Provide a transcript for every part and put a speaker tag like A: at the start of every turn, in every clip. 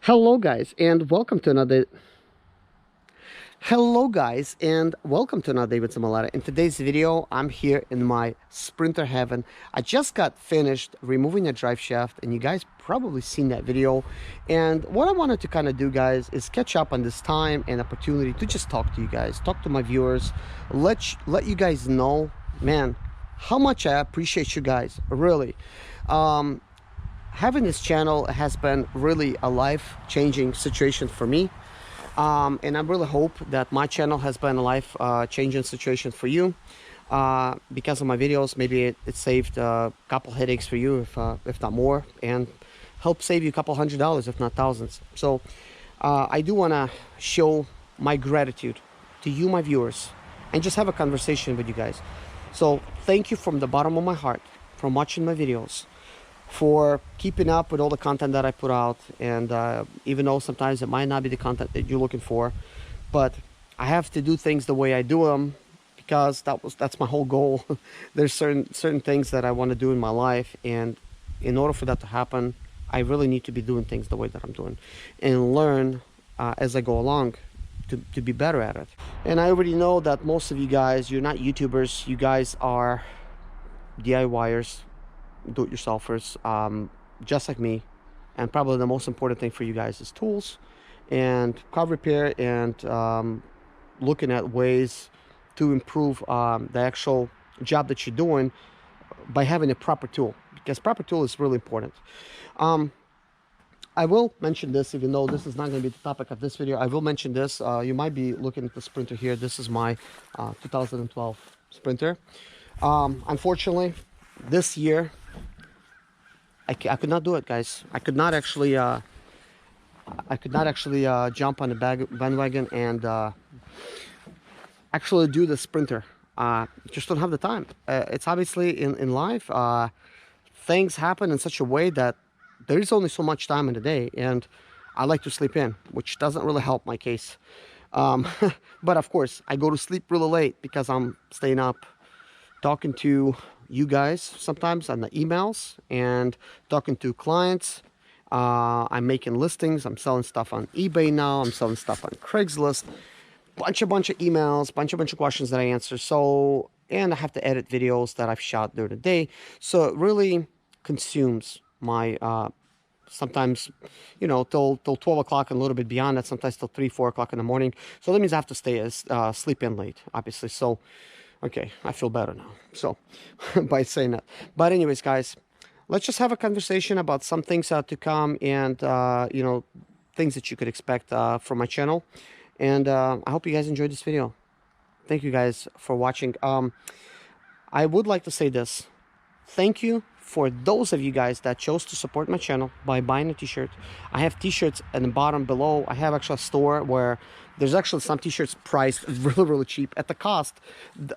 A: Hello guys and welcome to another day with Zimaleta. In today's video, I'm here in my Sprinter heaven. I just got finished removing a drive shaft, and you guys probably seen that video. And what I wanted to kind of do, guys, is catch up on this time and opportunity to just talk to you guys, talk to my viewers, let you guys know, man, how much I appreciate you guys, really. Having this channel has been really a life-changing situation for me, and I really hope that my channel has been a life-changing situation for you. Because of my videos, maybe it saved a couple headaches for you, if not more, and help save you a couple $100s, if not thousands. So I do want to show my gratitude to you, my viewers, and just have a conversation with you guys. So thank you from the bottom of my heart for watching my videos, for keeping up with all the content that I put out. And even though sometimes it might not be the content that you're looking for, but I have to do things the way I do them, because that's my whole goal. There's certain things that I want to do in my life, and in order for that to happen, I really need to be doing things the way that I'm doing, and learn as I go along to be better at it. And I already know that most of you guys, you're not YouTubers, you guys are DIYers, do-it-yourselfers, just like me. And probably the most important thing for you guys is tools and car repair, and looking at ways to improve the actual job that you're doing by having a proper tool, because proper tool is really important. I will mention this, even though this is not going to be the topic of this video. I will mention this. You might be looking at the Sprinter here. This is my 2012 Sprinter. Unfortunately, this year I could not do it, guys. I could not actually jump on the bandwagon and actually do the Sprinter. Just don't have the time. It's obviously in life, things happen in such a way that there is only so much time in the day, and I like to sleep in, which doesn't really help my case. But of course, I go to sleep really late because I'm staying up talking to you guys sometimes on the emails, and talking to clients. I'm making listings. I'm selling stuff on eBay now. I'm selling stuff on Craigslist. Bunch of emails, bunch of questions that I answer. So, and I have to edit videos that I've shot during the day. So it really consumes my sometimes, you know, till 12 o'clock and a little bit beyond that, sometimes till 3-4 o'clock in the morning. So that means I have to stay sleep in late, obviously. So okay, I feel better now, so by saying that. But anyways, guys, let's just have a conversation about some things to come, and you know, things that you could expect from my channel. And I hope you guys enjoyed this video. Thank you guys for watching. I would like to say this. Thank you for those of you guys that chose to support my channel by buying a t-shirt. I have t-shirts at the bottom below. I have actually a store where there's actually some t-shirts priced really cheap at the cost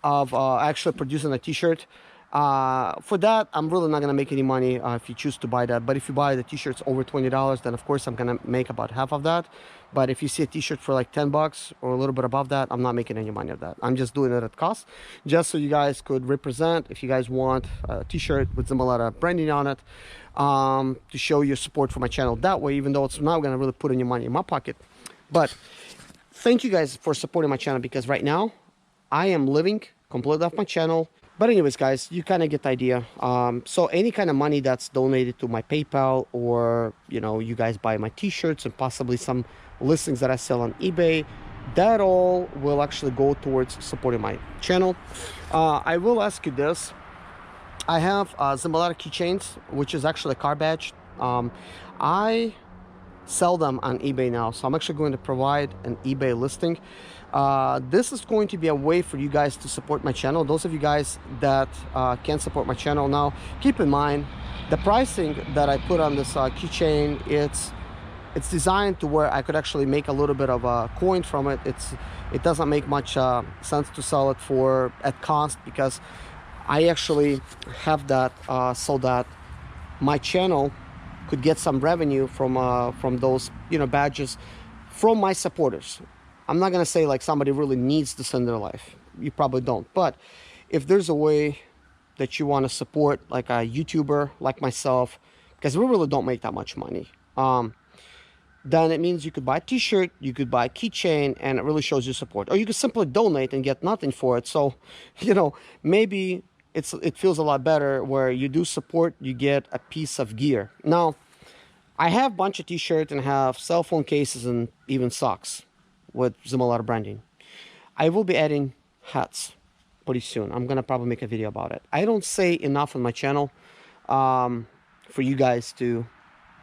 A: of actually producing a t-shirt. For that, I'm really not gonna make any money if you choose to buy that. But if you buy the t-shirts over $20, then of course I'm gonna make about half of that. But if you see a t-shirt for like 10 bucks or a little bit above that, I'm not making any money of that. I'm just doing it at cost, just so you guys could represent. If you guys want a t-shirt with Zimaleta branding on it, to show your support for my channel that way, even though it's not gonna really put any money in my pocket. But thank you guys for supporting my channel, because right now I am living completely off my channel. But anyways, guys, you kind of get the idea. So any kind of money that's donated to my PayPal, or, you know, you guys buy my t-shirts and possibly some listings that I sell on eBay, that all will actually go towards supporting my channel. I will ask you this. I have Zimaleta keychains, which is actually a car badge. I sell them on eBay now, so I'm actually going to provide an eBay listing. This is going to be a way for you guys to support my channel. Those of you guys that can support my channel now, keep in mind the pricing that I put on this keychain. It's designed to where I could actually make a little bit of a coin from it. It doesn't make much sense to sell it for at cost, because I actually have that so that my channel could get some revenue from those, you know, badges from my supporters. I'm not gonna say like somebody really needs this in their life. You probably don't. But if there's a way that you want to support like a YouTuber like myself, because we really don't make that much money, then it means you could buy a t-shirt, you could buy a keychain, and it really shows you support. Or you could simply donate and get nothing for it. So, you know, maybe it feels a lot better where you do support, you get a piece of gear. Now, I have a bunch of t-shirts and have cell phone cases and even socks with Zimaleta branding. I will be adding hats pretty soon. I'm gonna probably make a video about it. I don't say enough on my channel for you guys to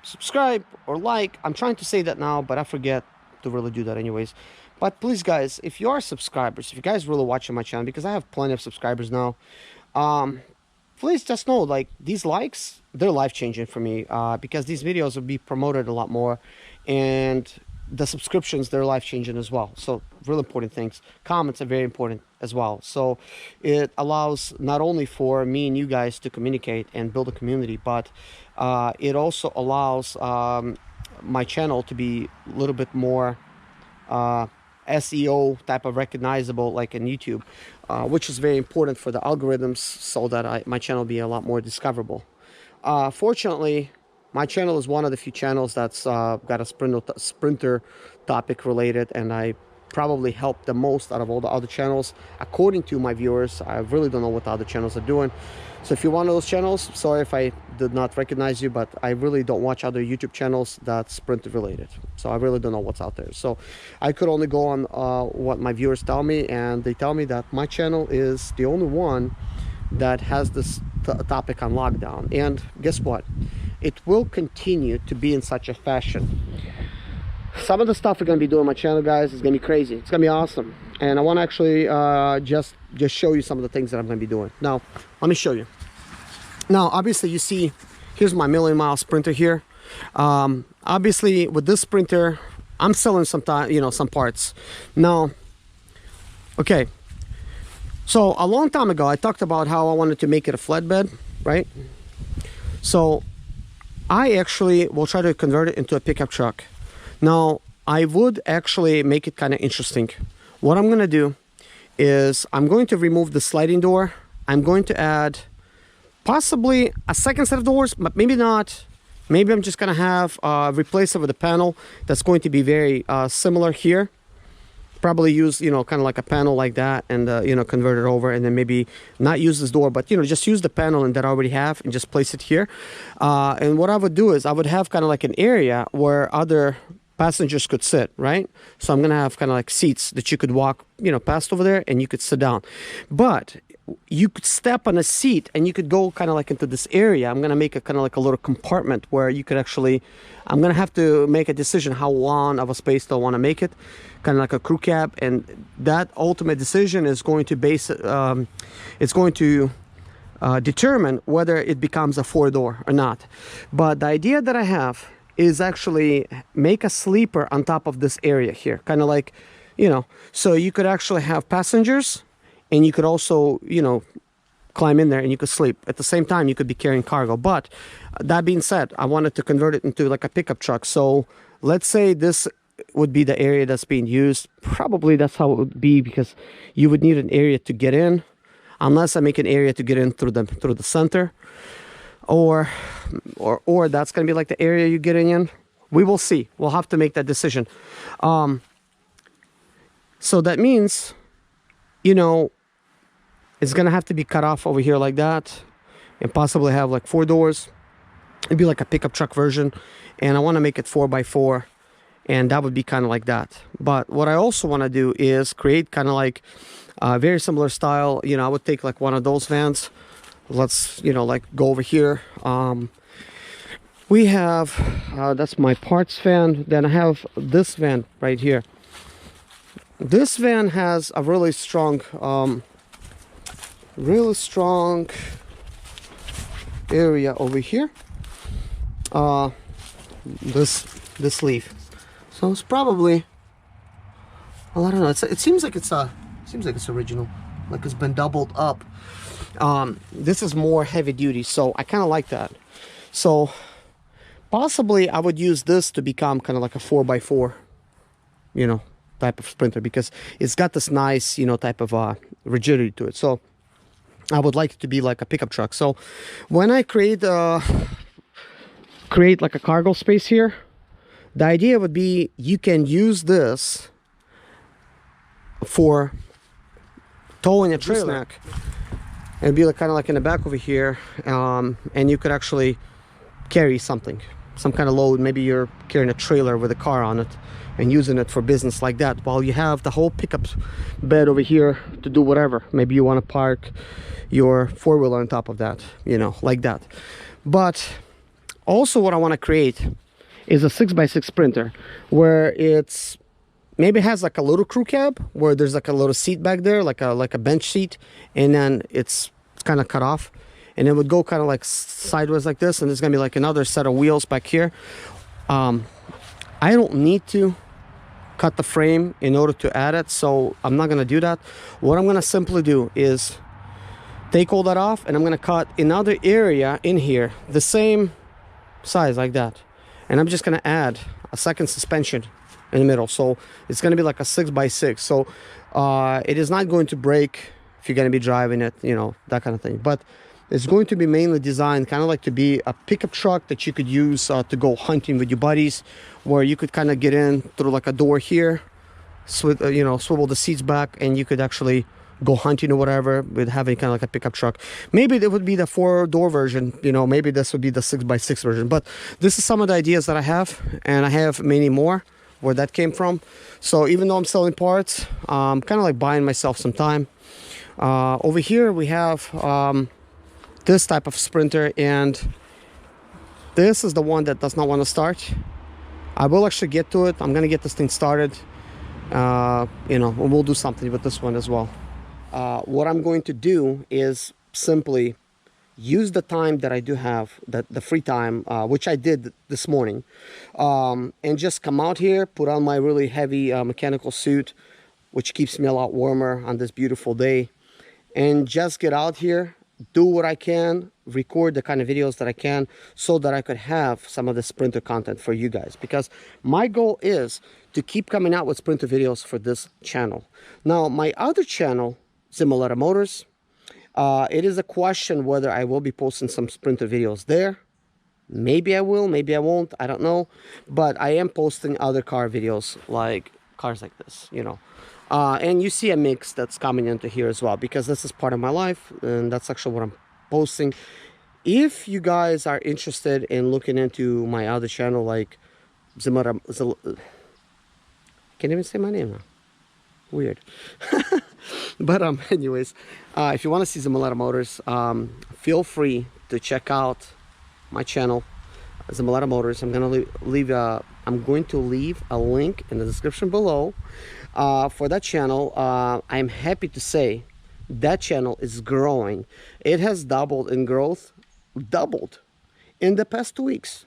A: subscribe or like. I'm trying to say that now, but I forget to really do that anyways. But please guys, if you are subscribers, if you guys really watching my channel, because I have plenty of subscribers now, please just know, like, these likes, they're life-changing for me, because these videos will be promoted a lot more, and the subscriptions, they're life-changing as well. So really important things. Comments are very important as well. So it allows not only for me and you guys to communicate and build a community, but it also allows my channel to be a little bit more SEO type of recognizable, like in YouTube, which is very important for the algorithms, so that my channel be a lot more discoverable. Fortunately, my channel is one of the few channels that's got a sprinter topic related, and I probably help the most out of all the other channels according to my viewers. I really don't know what the other channels are doing. So if you're one of those channels, sorry if I did not recognize you, but I really don't watch other YouTube channels that's sprinter related. So I really don't know what's out there. So I could only go on what my viewers tell me, and they tell me that my channel is the only one that has this topic on lockdown. And guess what? It will continue to be in such a fashion. Some of the stuff we're going to be doing on my channel, guys, is going to be crazy. It's going to be awesome. And I want to actually just show you some of the things that I'm going to be doing. Now, let me show you. Now, obviously, you see, here's my million-mile sprinter here. Obviously, with this sprinter, I'm selling some parts. Now, okay. So, a long time ago, I talked about how I wanted to make it a flatbed, right? So, I actually will try to convert it into a pickup truck. Now, I would actually make it kind of interesting. What I'm going to do is I'm going to remove the sliding door. I'm going to add possibly a second set of doors, but maybe not. Maybe I'm just going to have replace it with a panel that's going to be very similar here. Probably use, kind of like a panel like that, and, convert it over, and then maybe not use this door, but, just use the panel that I already have and just place it here. And what I would do is I would have kind of like an area where other passengers could sit, right? So I'm going to have kind of like seats that you could walk, past over there, and you could sit down. But you could step on a seat and you could go kind of like into this area. I'm going to make a kind of like a little compartment where you could actually, I'm going to have to make a decision how long of a space do I want to make it, kind of like a crew cab. And that ultimate decision is going to determine whether it becomes a 4-door or not. But the idea that I have is actually make a sleeper on top of this area here, kind of like, so you could actually have passengers, and you could also, climb in there and you could sleep. At the same time, you could be carrying cargo. But that being said, I wanted to convert it into like a pickup truck. So let's say this would be the area that's being used. Probably that's how it would be, because you would need an area to get in, unless I make an area to get in through the center, or that's going to be like the area you're getting in. We will see. We'll have to make that decision. So that means, it's going to have to be cut off over here like that, and possibly have like 4 doors. It'd be like a pickup truck version, and I want to make it 4x4, and that would be kind of like that. But what I also want to do is create kind of like a very similar style. I would take like one of those vans. Let's, like go over here. We have, that's my parts van. Then I have this van right here. This van has a really strong area over here. This leaf. So it's probably, well, I don't know. It seems like it's original, like it's been doubled up. This is more heavy duty, so I kind of like that. So possibly I would use this to become kind of like a 4x4, type of sprinter, because it's got this nice, type of rigidity to it. So I would like it to be like a pickup truck. So when I create like a cargo space here, The idea would be you can use this for towing a trailer. It'd be like, kind of like in the back over here, and you could actually carry something, some kind of load. Maybe you're carrying a trailer with a car on it and using it for business like that, while you have the whole pickup bed over here to do whatever. Maybe you want to park your four-wheeler on top of that, you know, like that. But also what I want to create is a 6x6 sprinter where it's maybe has like a little crew cab where there's like a little seat back there, like a bench seat, and then it's kind of cut off, and it would go kind of like sideways like this, and there's gonna be like another set of wheels back here. I don't need to cut the frame in order to add it, so I'm not gonna do that. What I'm gonna simply do is take all that off, and I'm gonna cut another area in here the same size like that, and I'm just gonna add a second suspension in the middle, so it's going to be like a 6x6. So it is not going to break if you're going to be driving it, you know, that kind of thing. But it's going to be mainly designed kind of like to be a pickup truck that you could use to go hunting with your buddies, where you could kind of get in through like a door here, you know, swivel the seats back, and you could actually go hunting or whatever with having kind of like a pickup truck. Maybe it would be the 4-door version, you know, maybe this would be the 6x6 version. But this is some of the ideas that I have, and I have many more where that came from. So even though I'm selling parts, I'm kind of like buying myself some time. Over here we have this type of sprinter, and this is the one that does not want to start. I will actually get to it. I'm gonna get this thing started, you know, and we'll do something with this one as well. What I'm going to do is simply use the time that I do have, the free time, which I did this morning, and just come out here, put on my really heavy mechanical suit, which keeps me a lot warmer on this beautiful day, and just get out here, do what I can, record the kind of videos that I can, so that I could have some of the sprinter content for you guys, because my goal is to keep coming out with sprinter videos for this channel. Now, my other channel, Zimaleta Motors, it is a question whether I will be posting some sprinter videos there. Maybe I will, maybe I won't, I don't know. But I am posting other car videos, like cars like this, you know. And you see a mix that's coming into here as well, because this is part of my life, and that's actually what I'm posting. If you guys are interested in looking into my other channel, like Zimaleta, can't even say my name now. Weird. But anyways, if you want to see Zimaleta Motors, feel free to check out my channel, Zimaleta Motors. I'm going to leave a link in the description below for that channel. I'm happy to say that channel is growing. It has doubled in growth, in the past 2 weeks,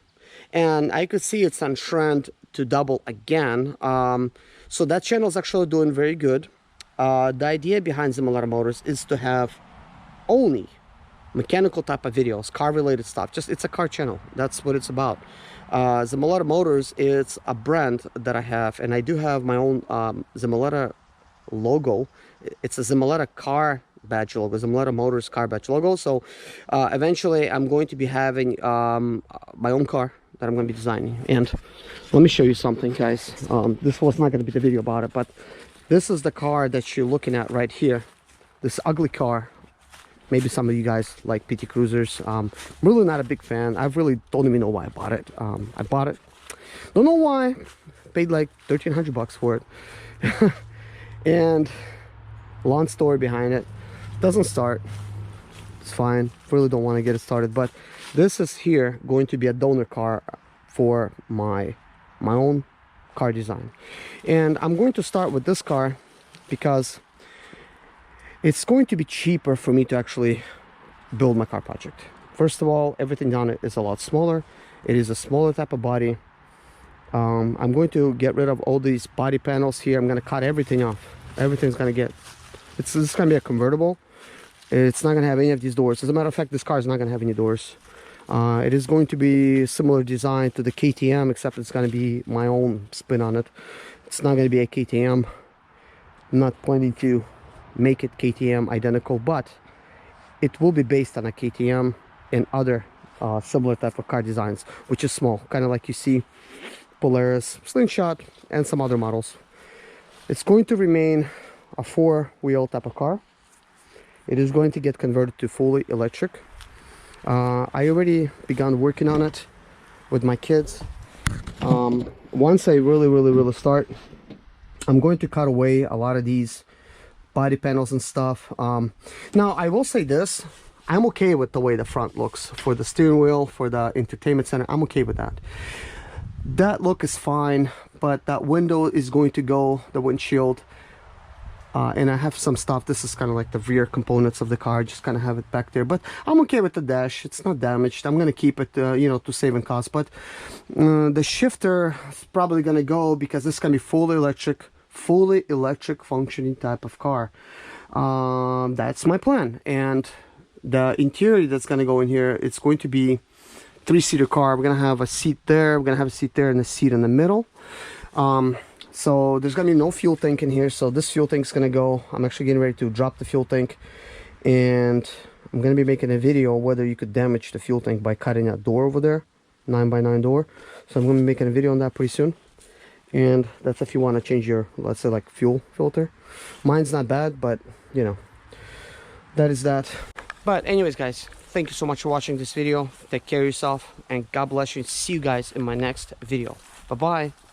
A: and I could see it's on trend to double again. So that channel is actually doing very good. The idea behind Zimaleta Motors is to have only mechanical type of videos, car related stuff. Just, it's a car channel. That's what it's about. Zimaleta Motors is a brand that I have, and I do have my own Zimaleta logo. It's a Zimaleta car badge logo, Zimaleta Motors car badge logo. So eventually I'm going to be having my own car that I'm going to be designing. And let me show you something, guys. This was not going to be the video about it, but this is the car that you're looking at right here. This ugly car. Maybe some of you guys like PT Cruisers. I'm really not a big fan. I really don't even know why I bought it. I bought it. Don't know why. Paid like 1,300 bucks for it. And long story behind it. Doesn't start. It's fine. Really don't want to get it started. But this is here going to be a donor car for my own car design. And I'm going to start with this car because it's going to be cheaper for me to actually build my car project. First of all, everything on it is a lot smaller. It is a smaller type of body. I'm going to get rid of all these body panels here. I'm going to cut everything off. Everything's going to get, this is going to be a convertible. It's not going to have any of these doors. As a matter of fact, this car is not going to have any doors. It is going to be similar design to the KTM, except it's going to be my own spin on it. It's not going to be a KTM. I'm not planning to make it KTM identical, but it will be based on a KTM and other similar type of car designs, which is small, kind of like you see Polaris, Slingshot, and some other models. It's going to remain a 4-wheel type of car. It is going to get converted to fully electric. I already begun working on it with my kids. Once I really start, I'm going to cut away a lot of these body panels and stuff. Now I will say this, I'm okay with the way the front looks for the steering wheel, for the entertainment center. I'm okay with that. That look is fine, but that window is going to go, the windshield. And I have some stuff. This is kind of like the rear components of the car, just kind of have it back there, but I'm okay with the dash. It's not damaged. I'm going to keep it, you know, to save in cost. But the shifter is probably going to go, because this can be fully electric functioning type of car. That's my plan. And the interior that's going to go in here, it's going to be 3-seater car. We're going to have a seat there, we're going to have a seat there, and a seat in the middle. So there's gonna be no fuel tank in here, so this fuel tank is gonna go. I'm actually getting ready to drop the fuel tank, and I'm gonna be making a video whether you could damage the fuel tank by cutting that door over there, 9x9 door. So I'm gonna be making a video on that pretty soon. And that's if you want to change your, let's say, like fuel filter. Mine's not bad, but you know, that is that. But anyways guys, thank you so much for watching this video. Take care of yourself, and God bless you. See you guys in my next video. Bye bye.